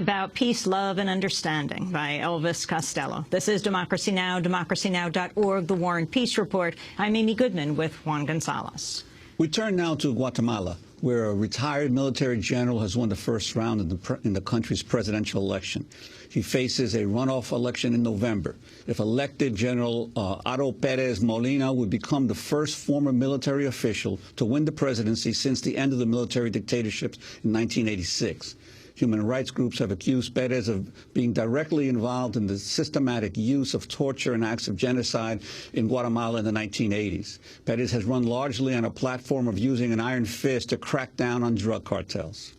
about peace, love, and understanding by Elvis Costello. This is Democracy Now!, democracynow.org, The War and Peace Report. I'm Amy Goodman with Juan Gonzalez. We turn now to Guatemala, where a retired military general has won the first round in the country's presidential election. He faces a runoff election in November. If elected, General Otto Pérez Molina would become the first former military official to win the presidency since the end of the military dictatorships in 1986. Human rights groups have accused Pérez of being directly involved in the systematic use of torture and acts of genocide in Guatemala in the 1980s. Pérez has run largely on a platform of using an iron fist to crack down on drug cartels.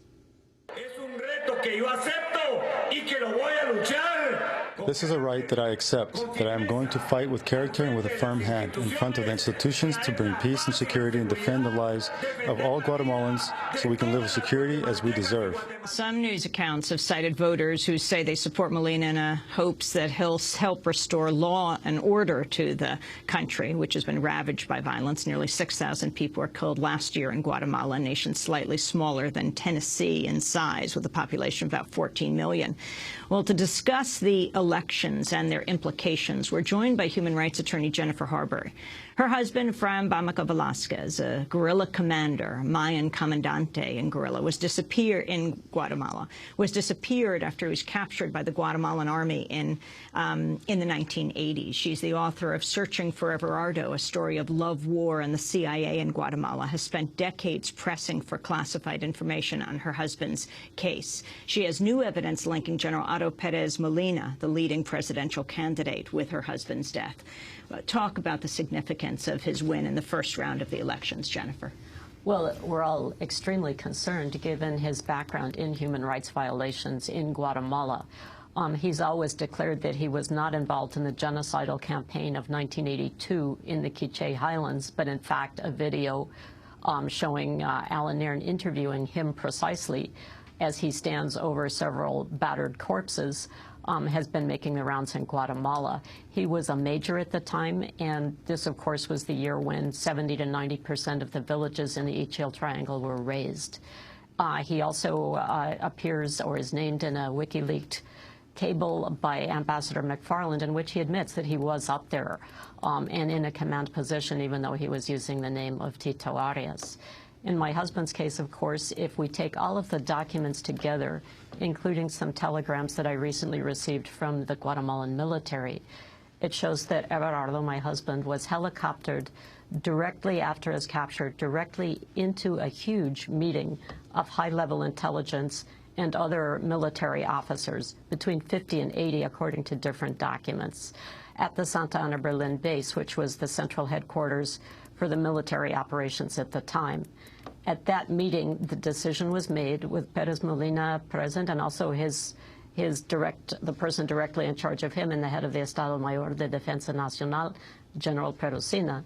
This is a right that I accept, that I am going to fight with character and with a firm hand in front of the institutions to bring peace and security and defend the lives of all Guatemalans so we can live with security as we deserve. Some news accounts have cited voters who say they support Molina in hopes that he'll help restore law and order to the country, which has been ravaged by violence. Nearly 6,000 people were killed last year in Guatemala, a nation slightly smaller than Tennessee in size, with a population of about 14 million. Well, to discuss the elections and their implications, we're joined by human rights attorney Jennifer Harbury. Her husband, Efrain Bamaca Velasquez, a guerrilla commander, Mayan comandante in guerrilla, was disappeared after he was captured by the Guatemalan army in the 1980s. She's the author of Searching for Everardo, a story of love, war, and the CIA in Guatemala, has spent decades pressing for classified information on her husband's case. She has new evidence linking General Otto Pérez Molina, the leading presidential candidate, with her husband's death. Talk about the significance of his win in the first round of the elections, Jennifer. Well, we're all extremely concerned given his background in human rights violations in Guatemala. He's always declared that he was not involved in the genocidal campaign of 1982 in the Quiché Highlands, but in fact a video showing Alan Nairn interviewing him precisely as he stands over several battered corpses has been making the rounds in Guatemala. He was a major at the time, and this, of course, was the year when 70 to 90% of the villages in the Ichil Triangle were razed. He also appears or is named in a WikiLeaks cable by Ambassador McFarland, in which he admits that he was up there and in a command position, even though he was using the name of Tito Arias. In my husband's case, of course, if we take all of the documents together, including some telegrams that I recently received from the Guatemalan military, it shows that Everardo, my husband, was helicoptered directly after his capture, directly into a huge meeting of high-level intelligence and other military officers, between 50 and 80, according to different documents, at the Santa Ana Berlin base, which was the central headquarters for the military operations at the time. At that meeting, the decision was made with Pérez Molina present, and also the person directly in charge of him and the head of the Estado Mayor de Defensa Nacional, General Perusina.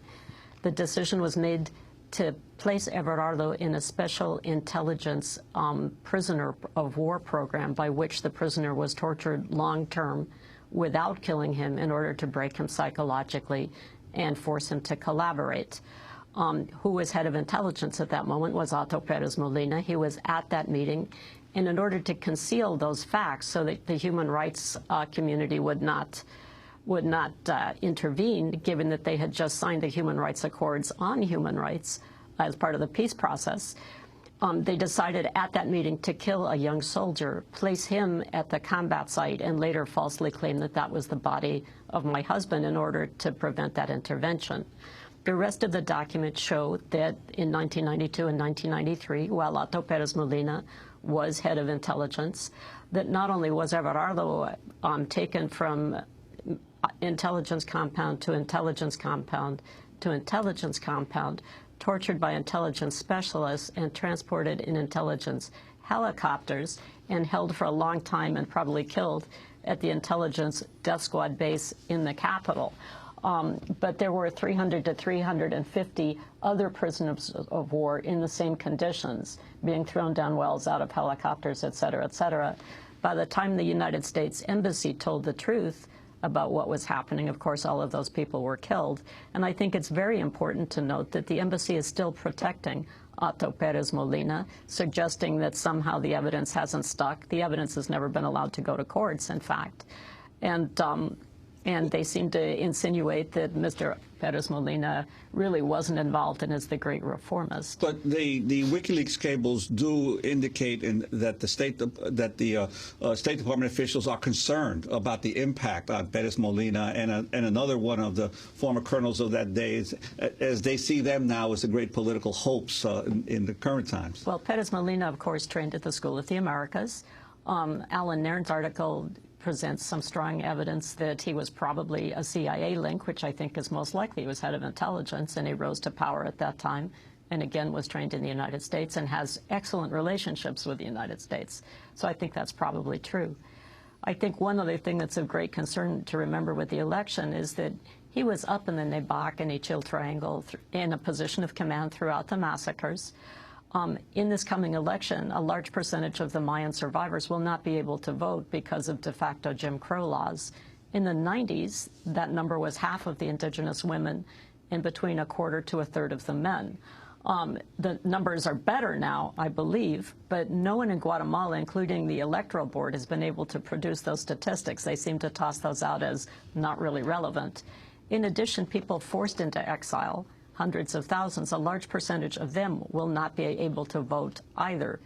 The decision was made to place Everardo in a special intelligence prisoner of war program, by which the prisoner was tortured long-term without killing him in order to break him psychologically and force him to collaborate. Who was head of intelligence at that moment was Otto Pérez Molina. He was at that meeting, and in order to conceal those facts so that the human rights community would not intervene, given that they had just signed the human rights accords on human rights as part of the peace process, they decided at that meeting to kill a young soldier, place him at the combat site, and later falsely claim that that was the body of my husband in order to prevent that intervention. The rest of the documents show that in 1992 and 1993, while Otto Pérez Molina was head of intelligence, that not only was Everardo taken from intelligence compound to intelligence compound to intelligence compound, tortured by intelligence specialists and transported in intelligence helicopters and held for a long time and probably killed at the intelligence death squad base in the capital. But there were 300 to 350 other prisoners of war in the same conditions, being thrown down wells out of helicopters, et cetera, et cetera. By the time the United States Embassy told the truth about what was happening, of course, all of those people were killed. And I think it's very important to note that the embassy is still protecting Otto Pérez Molina, suggesting that somehow the evidence hasn't stuck. The evidence has never been allowed to go to courts, in fact. And they seem to insinuate that Mr. Pérez Molina really wasn't involved and is the great reformist. But the WikiLeaks cables do indicate that the State Department officials are concerned about the impact on Pérez Molina and another one of the former colonels of that day, as they see them now as the great political hopes in the current times. Well, Pérez Molina, of course, trained at the School of the Americas. Alan Nairn's article presents some strong evidence that he was probably a CIA link, which I think is most likely. He was head of intelligence, and he rose to power at that time, and again was trained in the United States and has excellent relationships with the United States. So I think that's probably true. I think one other thing that's of great concern to remember with the election is that he was up in the Nebac and Ichil Triangle in a position of command throughout the massacres. In this coming election, a large percentage of the Mayan survivors will not be able to vote because of de facto Jim Crow laws. In the 90s, that number was half of the indigenous women and between a quarter to a third of the men. The numbers are better now, I believe, but no one in Guatemala, including the Electoral Board, has been able to produce those statistics. They seem to toss those out as not really relevant. In addition, people forced into exile, hundreds of thousands, a large percentage of them will not be able to vote either.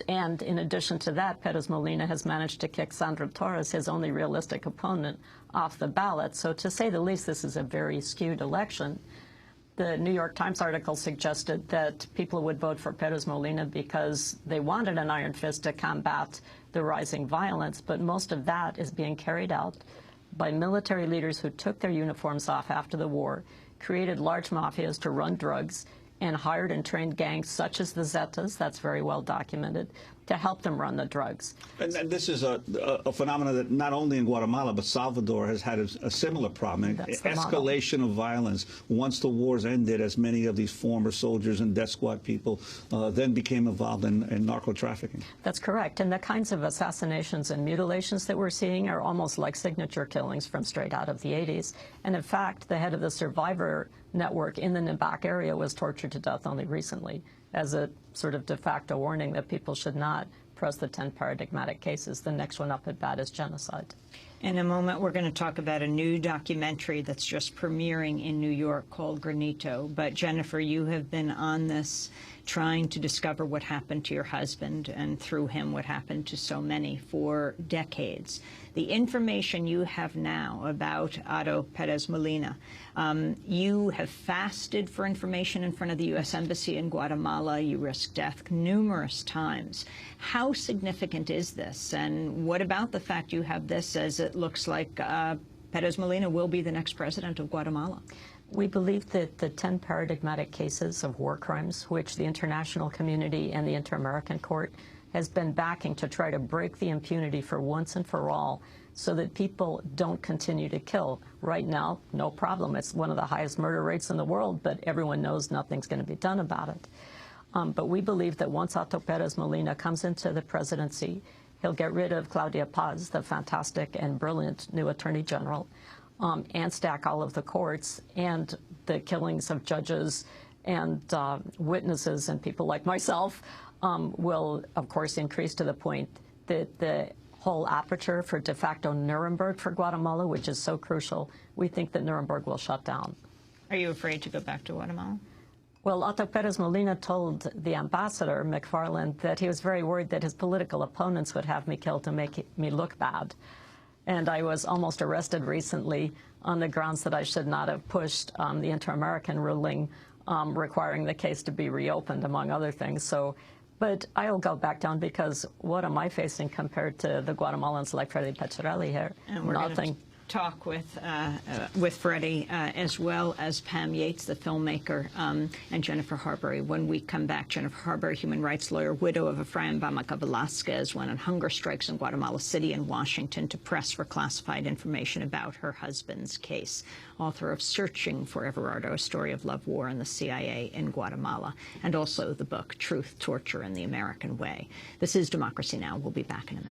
And in addition to that, Pérez Molina has managed to kick Sandra Torres, his only realistic opponent, off the ballot. So to say the least, this is a very skewed election. The New York Times article suggested that people would vote for Pérez Molina because they wanted an iron fist to combat the rising violence, but most of that is being carried out by military leaders who took their uniforms off after the war, created large mafias to run drugs, and hired and trained gangs such as the Zetas, that's very well documented, to help them run the drugs. And this is a phenomenon that not only in Guatemala, but Salvador has had a similar problem. Escalation of violence. Once the wars ended, as many of these former soldiers and death squad people then became involved in narco-trafficking. That's correct. And the kinds of assassinations and mutilations that we're seeing are almost like signature killings from straight out of the 80s. And in fact, the head of the survivor network in the Nebac area was tortured to death only recently, as a sort of de facto warning that people should not press the 10 paradigmatic cases. The next one up at bat is genocide. In a moment, we're going to talk about a new documentary that's just premiering in New York called Granito. But Jennifer, you have been on this trying to discover what happened to your husband and through him what happened to so many for decades. The information you have now about Otto Pérez Molina, you have fasted for information in front of the U.S. Embassy in Guatemala. You risked death numerous times. How significant is this? And what about the fact you have this as it looks like Pérez Molina will be the next president of Guatemala? We believe that the 10 paradigmatic cases of war crimes, which the international community and the Inter-American Court has been backing to try to break the impunity for once and for all so that people don't continue to kill. Right now, no problem. It's one of the highest murder rates in the world, but everyone knows nothing's going to be done about it. But we believe that once Otto Pérez Molina comes into the presidency, he'll get rid of Claudia Paz, the fantastic and brilliant new Attorney General, and stack all of the courts, and the killings of judges and witnesses and people like myself will, of course, increase to the point that the whole aperture for de facto Nuremberg for Guatemala, which is so crucial, we think that Nuremberg will shut down. Are you afraid to go back to Guatemala? Well, Otto Pérez Molina told the ambassador, McFarland, that he was very worried that his political opponents would have me killed to make me look bad. And I was almost arrested recently on the grounds that I should not have pushed the Inter-American ruling requiring the case to be reopened, among other things. So, but I'll go back down because what am I facing compared to the Guatemalans like Freddie Petrelli here? And we're nothing. Talk with Freddie as well as Pam Yates, the filmmaker, and Jennifer Harbury. When we come back, Jennifer Harbury, human rights lawyer, widow of Efrain Bamaca Velasquez, went on hunger strikes in Guatemala City and Washington to press for classified information about her husband's case. Author of Searching for Everardo, A Story of Love, War, and the CIA in Guatemala, and also the book Truth, Torture, and the American Way. This is Democracy Now! We'll be back in a minute.